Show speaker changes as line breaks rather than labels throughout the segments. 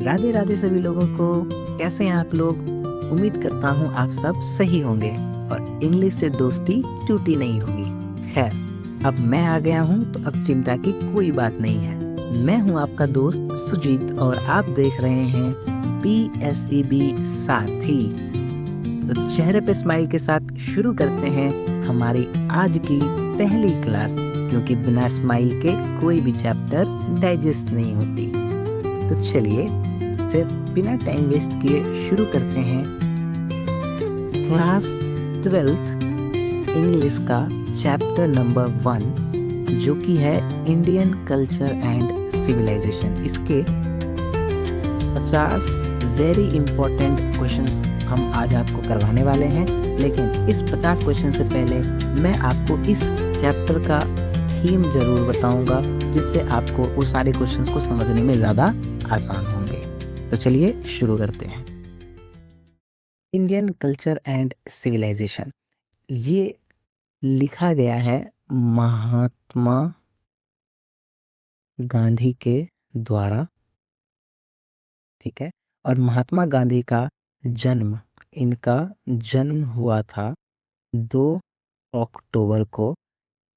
राधे राधे सभी लोगों को। कैसे हैं आप लोग? उम्मीद करता हूँ आप सब सही होंगे और इंग्लिश से दोस्ती टूटी नहीं होगी। खैर, अब मैं आ गया हूँ तो अब चिंता की कोई बात नहीं है। मैं हूँ आपका दोस्त सुजीत और आप देख रहे हैं PSEB साथी। तो चेहरे पे स्माइल के साथ शुरू करते हैं हमारी आज की पहली क्लास, क्योंकि बिना स्माइल के कोई भी चैप्टर डाइजेस्ट नहीं होती। तो चलिए फिर बिना टाइम वेस्ट किए शुरू करते हैं क्लास 12th इंग्लिश का चैप्टर नंबर 1, जो कि है इंडियन कल्चर एंड सिविलाइजेशन। इसके 50 वेरी इंपॉर्टेंट क्वेश्चंस हम आज आपको करवाने वाले हैं। लेकिन इस 50 क्वेश्चन से पहले मैं आपको इस चैप्टर का थीम जरूर बताऊंगा, जिससे आपको वो सारे क्वेश्चंस को समझने में ज़्यादा आसान होंगे। तो चलिए शुरू करते हैं। इंडियन कल्चर एंड सिविलाइजेशन, ये लिखा गया है महात्मा गांधी के द्वारा, ठीक है। और महात्मा गांधी का इनका जन्म हुआ था 2 अक्टूबर को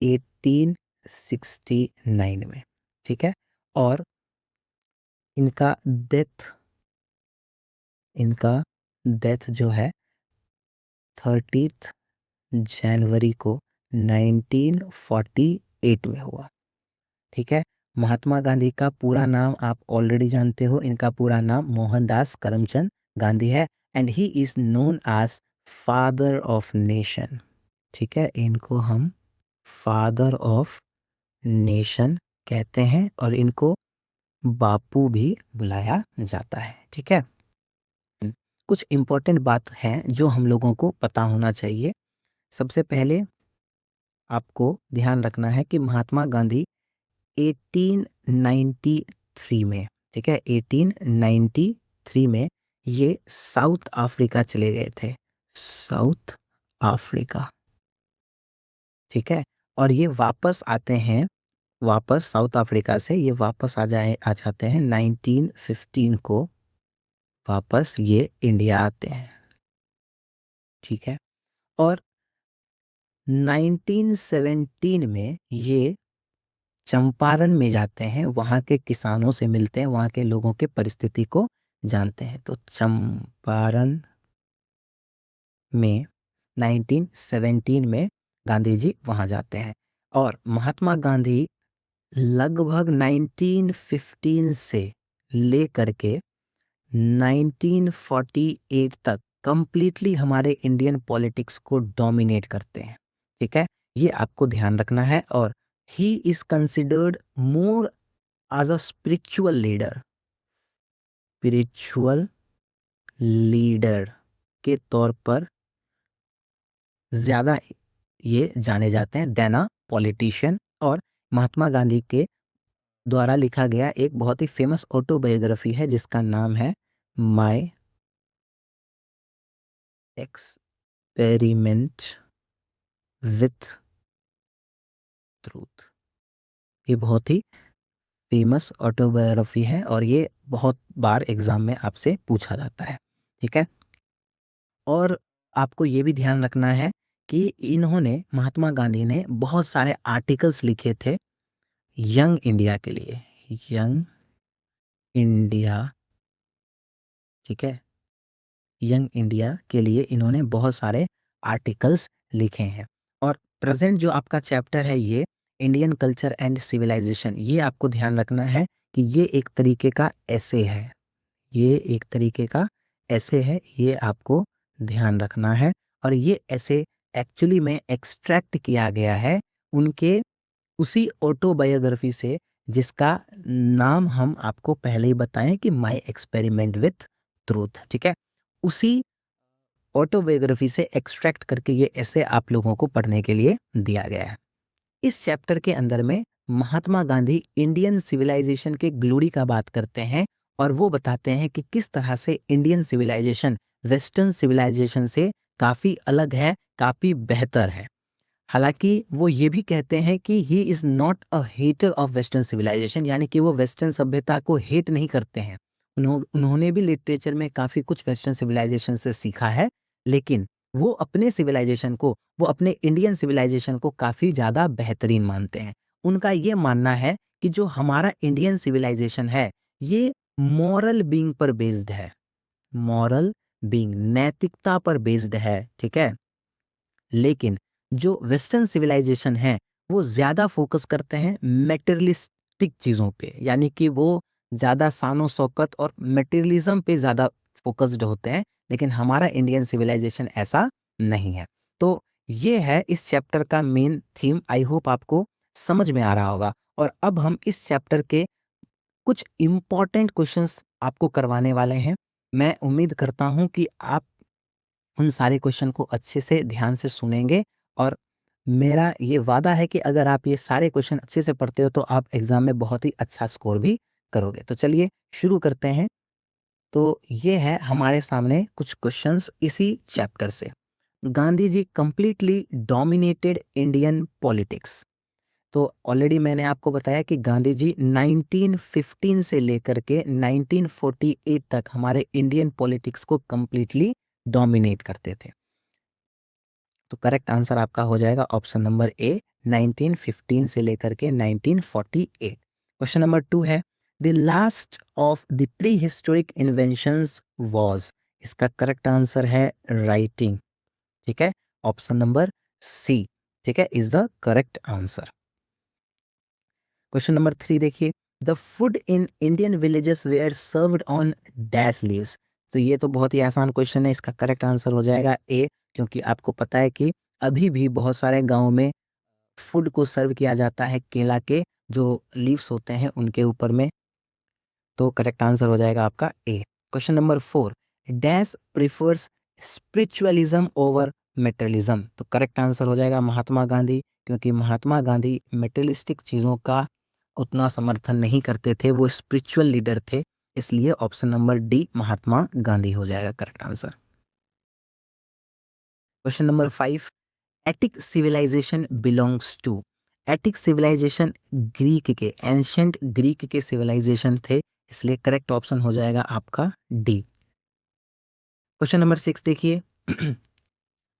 1869 में, ठीक है। और इनका डेथ जो है 30 जनवरी को 1948 में हुआ, ठीक है। महात्मा गांधी का पूरा नाम आप ऑलरेडी जानते हो। इनका पूरा नाम मोहनदास करमचंद गांधी है and he is known as father of nation, ठीक है। इनको हम फादर ऑफ नेशन कहते हैं और इनको बापू भी बुलाया जाता है, ठीक है। कुछ इंपॉर्टेंट बात है जो हम लोगों को पता होना चाहिए। सबसे पहले आपको ध्यान रखना है कि महात्मा गांधी 1893 में, ठीक है, 1893 में ये साउथ अफ्रीका चले गए थे, साउथ अफ्रीका, ठीक है। और ये वापस आते हैं, वापस साउथ अफ्रीका से ये वापस आ जाते हैं 1915 को, वापस ये इंडिया आते हैं, ठीक है। और 1917 में ये चंपारण में जाते हैं, वहाँ के किसानों से मिलते हैं, वहाँ के लोगों के परिस्थिति को जानते हैं। तो चंपारण में 1917 में गांधी जी वहाँ जाते हैं। और महात्मा गांधी लगभग 1915 से लेकर के 1948 तक कंप्लीटली हमारे इंडियन पॉलिटिक्स को डोमिनेट करते हैं, ठीक है। ये आपको ध्यान रखना है। और he is considered more as a spiritual leader के तौर पर ज्यादा ये जाने जाते हैं देन अ पॉलिटिशियन। और महात्मा गांधी के द्वारा लिखा गया एक बहुत ही फेमस ऑटोबायोग्राफी है जिसका नाम है माय एक्सपेरिमेंट विथ ट्रूथ। ये बहुत ही फेमस ऑटोबायोग्राफी है और ये बहुत बार एग्जाम में आपसे पूछा जाता है, ठीक है। और आपको ये भी ध्यान रखना है कि इन्होंने, महात्मा गांधी ने बहुत सारे आर्टिकल्स लिखे थे यंग इंडिया के लिए, यंग इंडिया, ठीक है। यंग इंडिया के लिए इन्होंने बहुत सारे आर्टिकल्स लिखे हैं। और प्रेजेंट जो आपका चैप्टर है ये इंडियन कल्चर एंड सिविलाइजेशन, ये आपको ध्यान रखना है कि ये एक तरीके का ऐसे है, ये एक तरीके का ऐसे है, ये आपको ध्यान रखना है। और ये ऐसे एक्चुअली में एक्सट्रैक्ट किया गया है उनके उसी ऑटोबायोग्राफी से जिसका नाम हम आपको पहले ही बताएं कि माय एक्सपेरिमेंट विथ ट्रूथ, ठीक है। उसी ऑटोबायोग्राफी से एक्सट्रैक्ट करके ये ऐसे आप लोगों को पढ़ने के लिए दिया गया है। इस चैप्टर के अंदर में महात्मा गांधी इंडियन सिविलाइजेशन के ग्लोरी का बात करते हैं और वो बताते हैं कि किस तरह से इंडियन सिविलाइजेशन वेस्टर्न सिविलाइजेशन से काफ़ी अलग है, काफ़ी बेहतर है। हालांकि वो ये भी कहते हैं कि he is not a hater of western civilization, यानी कि वो वेस्टर्न सभ्यता को हेट नहीं करते हैं, उन्होंने भी लिटरेचर में काफ़ी कुछ वेस्टर्न सिविलाइजेशन से सीखा है, लेकिन वो अपने सिविलाइजेशन को, वो अपने इंडियन सिविलाइजेशन को काफ़ी ज़्यादा बेहतरीन मानते हैं। उनका ये मानना है कि जो हमारा इंडियन सिविलाइजेशन है, ये मॉरल बीइंग पर बेस्ड है। मॉरल बीइंग, नैतिकता पर बेस्ड है, ठीक है? लेकिन जो वेस्टर्न सिविलाइजेशन है, वो ज़्यादा फोकस करते हैं मटेरियलिस्टिक चीज़ों पे, यानी कि वो ज़्यादा शान-ओ-शौकत और मटेरियलिज़्म पे ज़्यादा फोकस्ड होते हैं, लेकिन हमारा इंडियन सिविलाइजेशन ऐसा नहीं है। तो ये है इस चैप्टर का मेन थीम। आई होप आपको समझ में आ रहा होगा। और अब हम इस चैप्टर के कुछ इम्पोर्टेंट क्वेश्चंस आपको करवाने वाले हैं। मैं उम्मीद करता हूँ कि आप उन सारे क्वेश्चन को अच्छे से ध्यान से सुनेंगे, और मेरा ये वादा है कि अगर आप ये सारे क्वेश्चन अच्छे से पढ़ते हो तो आप एग्जाम में बहुत ही अच्छा स्कोर भी करोगे। तो चलिए शुरू करते हैं। तो ये है हमारे सामने कुछ क्वेश्चंस इसी चैप्टर से। Gandhi ji completely dominated Indian politics. तो ऑलरेडी मैंने आपको बताया कि गांधी जी 1915 से लेकर के 1948 तक हमारे इंडियन पॉलिटिक्स को कंप्लीटली डोमिनेट करते थे। तो करेक्ट आंसर आपका हो जाएगा ऑप्शन नंबर ए, 1915 से लेकर के 1948। क्वेश्चन नंबर 2 है, the last of the prehistoric inventions was. इसका करेक्ट आंसर है राइटिंग, ठीक है? ऑप्शन नंबर सी, ठीक है, is the correct answer. Question number 3 देखिए, the food in Indian villages were served on dash leaves. तो ये तो बहुत ही आसान क्वेश्चन है, इसका करेक्ट आंसर हो जाएगा ए, क्योंकि आपको पता है कि अभी भी बहुत सारे गांवों में फूड को सर्व किया जाता है केला के जो लीव्स होते हैं उनके ऊपर में। तो करेक्ट आंसर हो जाएगा आपका A. Question number 4, dash prefers spiritualism over materialism. तो करेक्ट आंसर हो जाएगा महात्मा गांधी, क्योंकि महात्मा गांधी मेटेरियलिस्टिक चीज़ों का उतना समर्थन नहीं करते थे, वो स्पिरिचुअल लीडर थे। इसलिए option number D Mahatma Gandhi हो जाएगा correct answer. Question number 5, Attic civilization belongs to. Attic civilization Greek के, एंशियंट ग्रीक के सिविलाइजेशन थे, इसलिए करेक्ट ऑप्शन हो जाएगा आपका डी। क्वेश्चन नंबर 6 देखिए,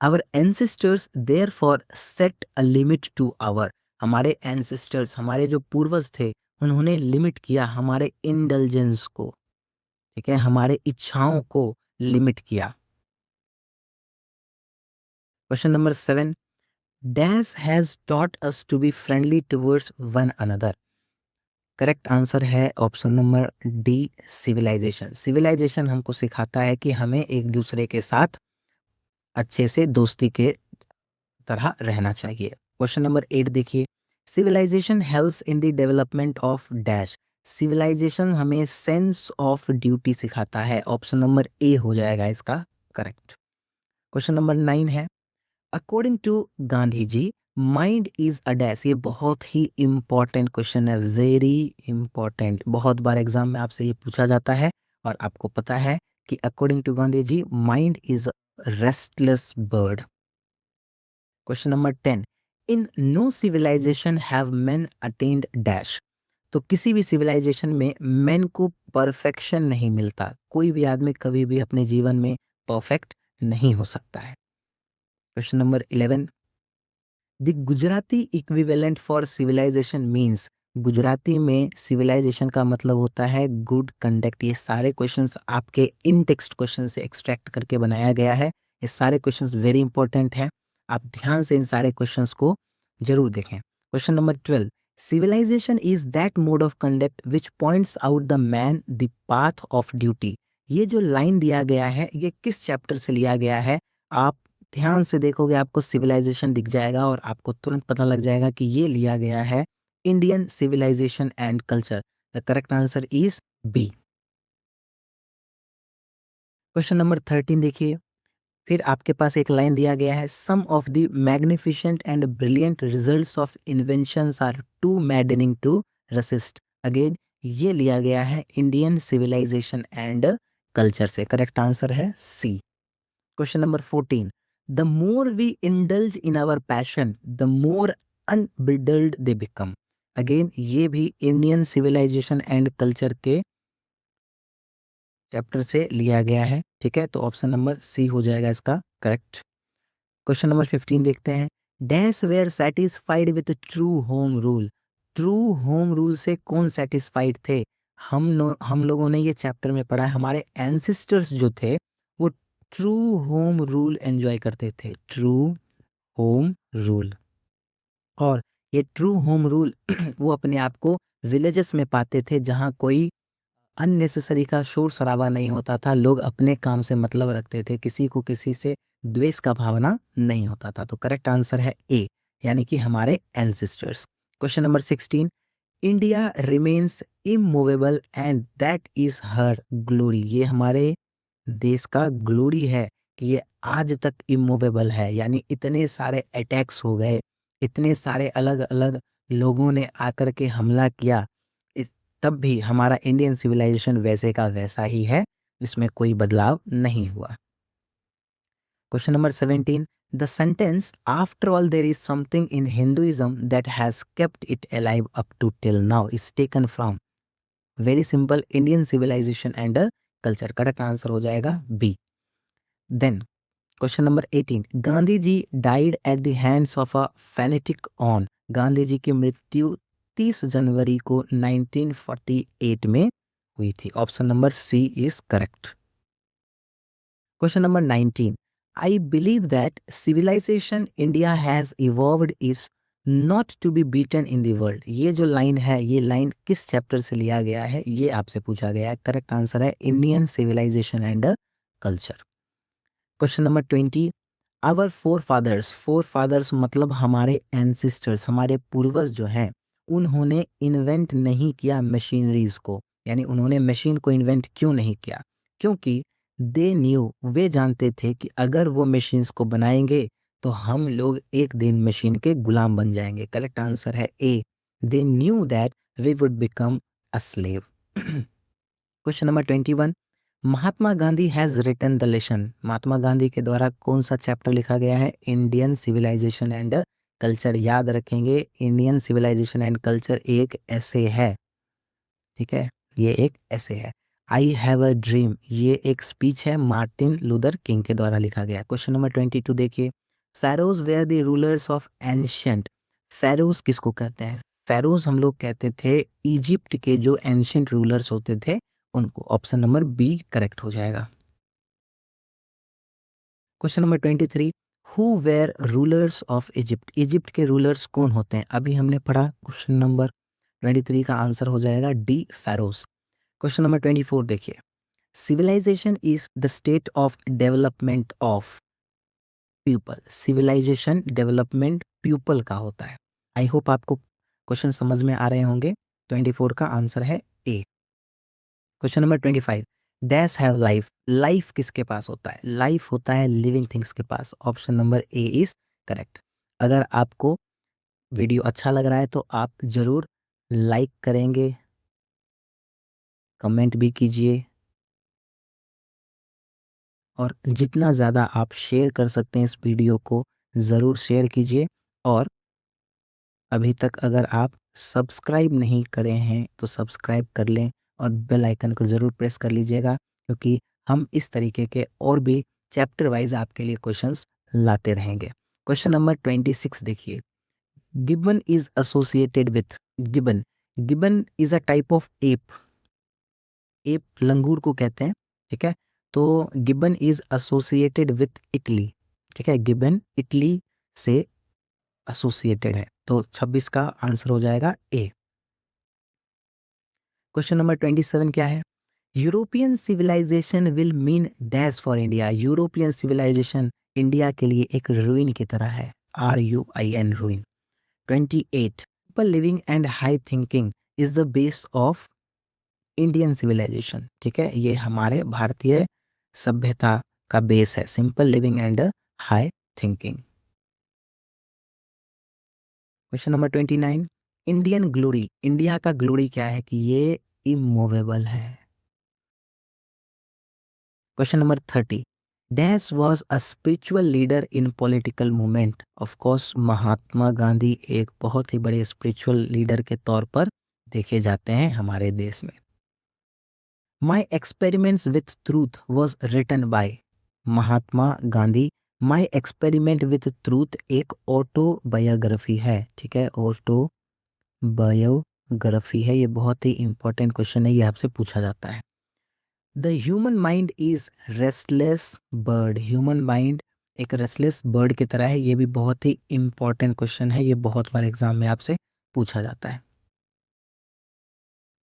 our ancestors therefore set a limit to our. हमारे एंसेस्टर्स, हमारे जो पूर्वज थे, उन्होंने लिमिट किया हमारे इंडल्जेंस को, ठीक है, हमारे इच्छाओं को लिमिट किया। Question number 7, dash has taught us to be friendly towards one another. Correct answer है option number D civilization. Civilization हमको सिखाता है कि हमें एक दूसरे के साथ अच्छे से दोस्ती के तरह रहना चाहिए। क्वेश्चन नंबर 8 देखिए, civilization helps in the development of dash. Civilization हमें सेंस ऑफ ड्यूटी सिखाता है, ऑप्शन नंबर ए हो जाएगा इसका करेक्ट। क्वेश्चन नंबर 9 है, according to Gandhi ji mind is a dash. ये बहुत ही इंपॉर्टेंट क्वेश्चन है, वेरी इंपॉर्टेंट, बहुत बार एग्जाम में आपसे ये पूछा जाता है। और आपको पता है कि according to Gandhi ji mind is restless bird. Question number 10, in no civilization have man attend dash. तो किसी भी सिविलाइजेशन में मैन को परफेक्शन नहीं मिलता, कोई भी आदमी कभी भी अपने जीवन में परफेक्ट नहीं हो सकता है। Question number 11, the Gujarati equivalent for civilization means. Gujarati में सिविलाइजेशन का मतलब होता है गुड कंडक्ट। ये सारे क्वेश्चंस आपके इन टेक्स्ट क्वेश्चन से एक्सट्रैक्ट करके बनाया गया है। ये सारे क्वेश्चंस वेरी इंपॉर्टेंट हैं, आप ध्यान से इन सारे क्वेश्चंस को जरूर देखें। Question number 12, civilization is that mode of conduct which points out the man the path of duty. ये जो लाइन दिया गया है ये किस चैप्टर से लिया गया है? आप ध्यान से देखोगे आपको सिविलाइजेशन दिख जाएगा और आपको तुरंत पता लग जाएगा कि ये लिया गया है Indian civilization and culture. The correct answer is B. Question number 13 देखिए, फिर आपके पास एक लाइन दिया गया है, sum of the magnificent and brilliant results of inventions are too maddening to resist. Again ये लिया गया है इंडियन सिविलाइजेशन एंड कल्चर से। करेक्ट आंसर है C. Question number 14, the more we indulge in our passion the more unbridled they become. Again ये भी Indian civilization and culture के chapter से लिया गया है, ठीक है। तो ऑप्शन नंबर सी हो जाएगा इसका करेक्ट। क्वेश्चन नंबर 15 देखते हैं। Dash were satisfied with true home rule. True home rule से कौन सेटिस्फाइड थे? हम लोगों ने ये चैप्टर में पढ़ा है, हमारे एंसेस्टर्स जो थे वो ट्रू होम रूल एंजॉय करते थे, ट्रू होम रूल। और ये ट्रू होम रूल वो अपने आप को विलेजेस में पाते थे जहाँ कोई अननेसेसरी का शोर शराबा नहीं होता था, लोग अपने काम से मतलब रखते थे, किसी को किसी से द्वेष का भावना नहीं होता था। तो करेक्ट आंसर है ए, यानी कि हमारे ancestors. Question number 16। India remains immovable and that is her glory. ये हमारे देश का ग्लोरी है कि ये आज तक इमूवेबल है, यानी इतने सारे अटैक्स हो गए, इतने सारे अलग अलग लोगों ने आकर के हमला किया, तब भी हमारा इंडियन सिविलाइजेशन वैसे का वैसा ही है, इसमें कोई बदलाव नहीं हुआ। Question number 17। The sentence after all there is something in Hinduism that has kept it alive up to till now is taken from. Very simple, Indian civilization and culture. Correct answer हो जाएगा B. Then question number 18। Gandhi ji died at the hands of a fanatic on. Gandhi ji की मृत्यु 30 जनवरी को 1948 में हुई थी। Option number C is correct. Question number 19। I believe that civilization India has evolved is not to be beaten in the world. ये जो line है, ये लाइन किस चैप्टर से लिया गया है, ये आपसे पूछा गया है। करेक्ट आंसर है Indian civilization and culture. Question number 20। Our forefathers मतलब हमारे एंसिस्टर्स, हमारे पूर्वज जो हैं, उन्होंने इन्वेंट नहीं किया मशीनरीज को, यानी उन्होंने मशीन को इन्वेंट क्यों नहीं किया? क्योंकि दे न्यू, वे जानते थे कि अगर वो मशीन्स को बनाएंगे तो हम लोग एक दिन मशीन के गुलाम बन जाएंगे। करेक्ट आंसर है A, they knew that we would become a slave. Question number 21। Mahatma Gandhi has written the lesson. Mahatma Gandhi के द्वारा कौन सा चैप्टर लिखा गया है? Indian civilization and culture. याद रखेंगे, इंडियन सिविलाइजेशन एंड कल्चर एक ऐसे है, ठीक है, ये एक ऐसे है। आई हैव अ ड्रीम, ये एक स्पीच है, मार्टिन लूथर किंग के द्वारा लिखा गया। क्वेश्चन नंबर 22 देखिए। Pharaohs were the rulers of ancient. Pharaohs किसको कहते हैं? फेरोज हम लोग कहते थे इजिप्ट के जो एंशियंट रूलर्स होते थे उनको। ऑप्शन नंबर बी करेक्ट हो जाएगा। Question number 23। Who were rulers of Egypt. Egypt के रूलर्स कौन होते हैं? अभी हमने पढ़ा। क्वेश्चन नंबर 23 का आंसर हो जाएगा डी, फेरोज। क्वेश्चन नंबर 24 देखिए। Civilization is the state of development of people. Civilization development people का होता है। आई होप आपको क्वेश्चन समझ में आ रहे होंगे। 24 का आंसर है A. Question number 25। Dash have life. Life किसके पास होता है? लाइफ होता है लिविंग थिंग्स के पास। Option number A is correct. अगर आपको वीडियो अच्छा लग रहा है तो आप जरूर लाइक करेंगे, कमेंट भी कीजिए, और जितना ज़्यादा आप शेयर कर सकते हैं इस वीडियो को ज़रूर शेयर कीजिए। और अभी तक अगर आप सब्सक्राइब नहीं करे हैं तो सब्सक्राइब कर लें और बेल आइकन को ज़रूर प्रेस कर लीजिएगा, क्योंकि हम इस तरीके के और भी चैप्टर वाइज आपके लिए क्वेश्चंस लाते रहेंगे। क्वेश्चन नंबर 26 देखिए। Gibbon is associated with. Gibbon, gibbon is a type of ape. Ape लंगूर को कहते हैं, ठीक है। तो gibbon is associated with Italy, ठीक है। गिबन इटली से एसोसिएटेड है, तो 26 का आंसर हो जाएगा ए। क्वेश्चन नंबर 27 क्या है? European civilization will mean dash for India. European civilization India के लिए एक रूइन की तरह है, RUIN, ruin. 28। People living and high thinking is the base of Indian civilization, ठीक है। ये हमारे भारतीय सभ्यता का बेस है, simple living and high thinking. Question number 29। Indian glory, India का ग्लोरी क्या है? कि ये इमूवेबल है। Question number 30। Dash was a spiritual leader in political movement. Of course Mahatma Gandhi एक बहुत ही बड़े स्पिरिचुअल लीडर के तौर पर देखे जाते हैं हमारे देश में। My experiments with truth was written by Mahatma Gandhi. My experiment with truth एक ऑटोबायोग्राफी है, ठीक है, ऑटोबायोग्राफी है, ये बहुत ही इंपॉर्टेंट क्वेश्चन है, ये आपसे पूछा जाता है। The human mind is restless bird, human mind एक रेस्टलेस बर्ड की तरह है, ये भी बहुत ही इंपॉर्टेंट क्वेश्चन है, ये बहुत बार एग्जाम में आपसे पूछा जाता है।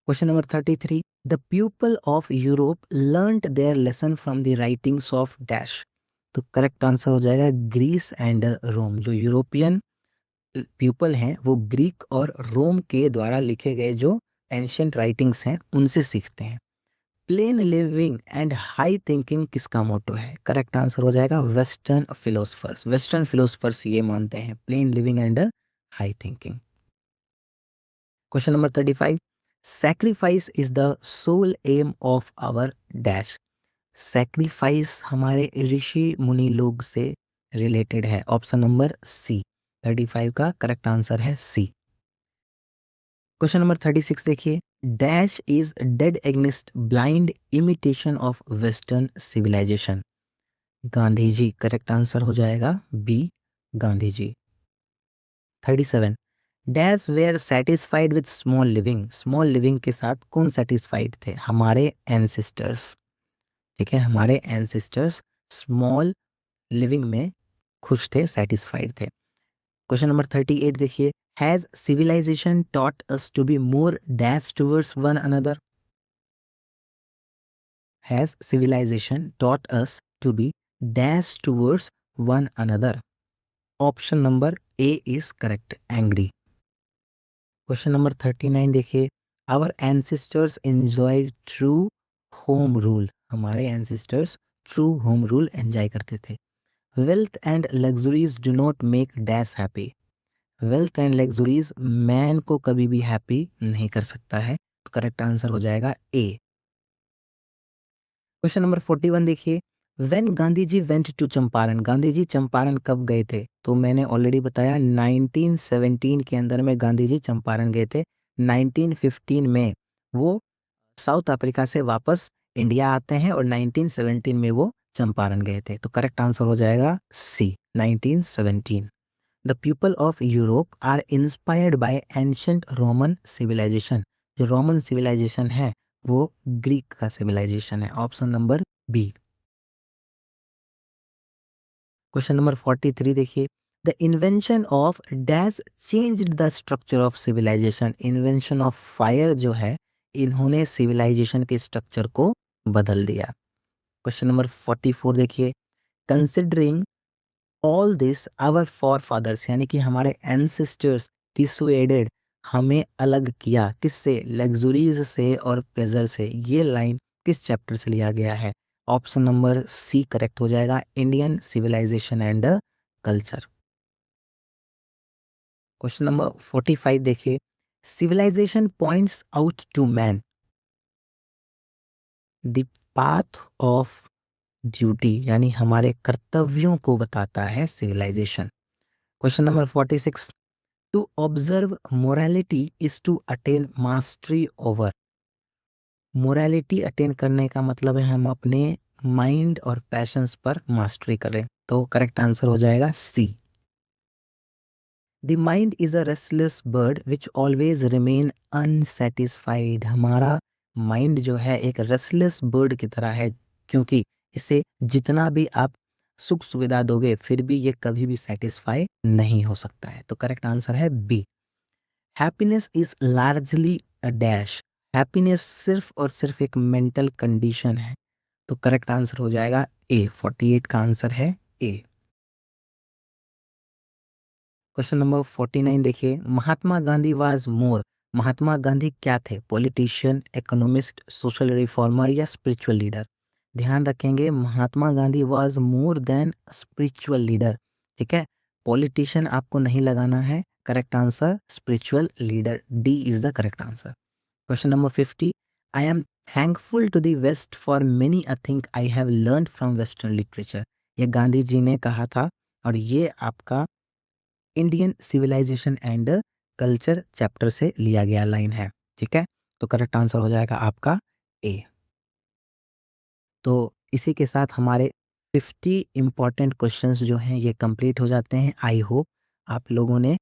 Question number 33, the people of Europe learned there lesson from the writings of dash. तो करेक्ट आंसर हो जाएगा ग्रीस एंड रोम। जो यूरोपियन पीपल हैं वो ग्रीक और रोम के द्वारा लिखे गए जो एंशियंट राइटिंग्स हैं उनसे सीखते हैं। Plain living and high thinking किसका मोटो है? करेक्ट आंसर हो जाएगा वेस्टर्न फिलोसफर्स। वेस्टर्न फिलोसफर्स ये मानते हैं plain living and high thinking. Question number 35, sacrifice is the sole aim of our dash. Sacrifice हमारे ऋषि मुनि लोग से रिलेटेड है, ऑप्शन नंबर सी। 35 का करेक्ट आंसर है सी। क्वेश्चन नंबर 36 देखिए, dash is dead against blind imitation of western civilization. Gandhi ji, correct answer हो जाएगा B, Gandhi ji. 37, dash were satisfied with small living. Small living के साथ कौन सेटिस्फाइड थे? हमारे एंसेस्टर्स, ठीक है, हमारे एंसेस्टर्स स्मॉल लिविंग में खुश थे, सेटिस्फाइड थे। क्वेश्चन नंबर 38 देखिए, has civilization taught us to be more dash towards one another. Has civilization taught us to be dash towards one another. Option number A is correct, angry. Question number 39 देखिए, our ancestors enjoyed true home rule. हमारे ancestors true home rule enjoy करते थे। Wealth and luxuries do not make dash happy. Wealth and luxuries man को कभी भी happy नहीं कर सकता है, तो करेक्ट आंसर हो जाएगा ए। क्वेश्चन नंबर 41 देखिए, when Gandhi ji went to Champaran. Gandhi ji Champaran कब गए थे? तो मैंने ऑलरेडी बताया 1917 के अंदर में गांधी जी चंपारण गए थे। 1915 में वो साउथ अफ्रीका से वापस इंडिया आते हैं और 1917 में वो चंपारण गए थे, तो करेक्ट आंसर हो जाएगा C, 1917। The people of Europe are inspired by ancient Roman civilization. जो रोमन सिविलाइजेशन है वो ग्रीक का सिविलाइजेशन है, option number B. Question number 43 देखिए, the invention of dash changed the structure of civilization. Invention of fire जो है, इन्होंने civilisation के स्ट्रक्चर को बदल दिया। क्वेश्चन नंबर 44 देखिए, considering all this our forefathers, यानी कि हमारे एंसेस्टर्स डिसुएडेड, हमें अलग किया किससे? लग्जरीज से और प्लेजर से। ये लाइन किस चैप्टर से लिया गया है? ऑप्शन नंबर सी करेक्ट हो जाएगा, Indian civilization and culture. Question number 45 देखिए, civilization points out to man the path of duty, यानी हमारे कर्तव्यों को बताता है civilization. Question number 46, to observe morality is to attain mastery over. Morality attain करने का मतलब है हम अपने माइंड और पैशंस पर मास्टरी करें, तो करेक्ट आंसर हो जाएगा C. The mind is a restless bird which always remain unsatisfied. हमारा माइंड जो है एक रेस्टलेस बर्ड की तरह है, क्योंकि इसे जितना भी आप सुख सुविधा दोगे फिर भी ये कभी भी सेटिस्फाई नहीं हो सकता है, तो करेक्ट आंसर है B. Happiness is largely a dash. Happiness सिर्फ और सिर्फ एक मेंटल कंडीशन है, तो करेक्ट आंसर हो जाएगा ए। 48 का आंसर है ए। क्वेश्चन नंबर 49 देखिए, महात्मा गांधी वाज मोर। महात्मा गांधी क्या थे? पॉलिटिशियन, इकोनॉमिस्ट, सोशल रिफॉर्मर या स्पिरिचुअल लीडर? ध्यान रखेंगे, Mahatma Gandhi was more than spiritual leader, ठीक है। पॉलिटिशियन आपको नहीं लगाना है, correct answer spiritual leader, D is the correct answer. Question number 50, I am thankful to the west for many a thing I have learn from western literature. ये गांधी जी ने कहा था और ये आपका Indian civilization and culture chapter से लिया गया लाइन है, ठीक है। तो करेक्ट आंसर हो जाएगा आपका ए। तो इसी के साथ हमारे 50 इम्पोर्टेंट क्वेश्चंस जो हैं ये कंप्लीट हो जाते हैं। आई होप आप लोगों ने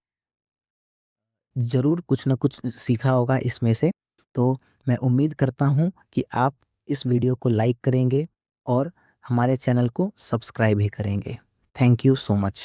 ज़रूर कुछ ना कुछ सीखा होगा इसमें से। तो मैं उम्मीद करता हूँ कि आप इस वीडियो को लाइक करेंगे और हमारे चैनल को सब्सक्राइब भी करेंगे। Thank you so much.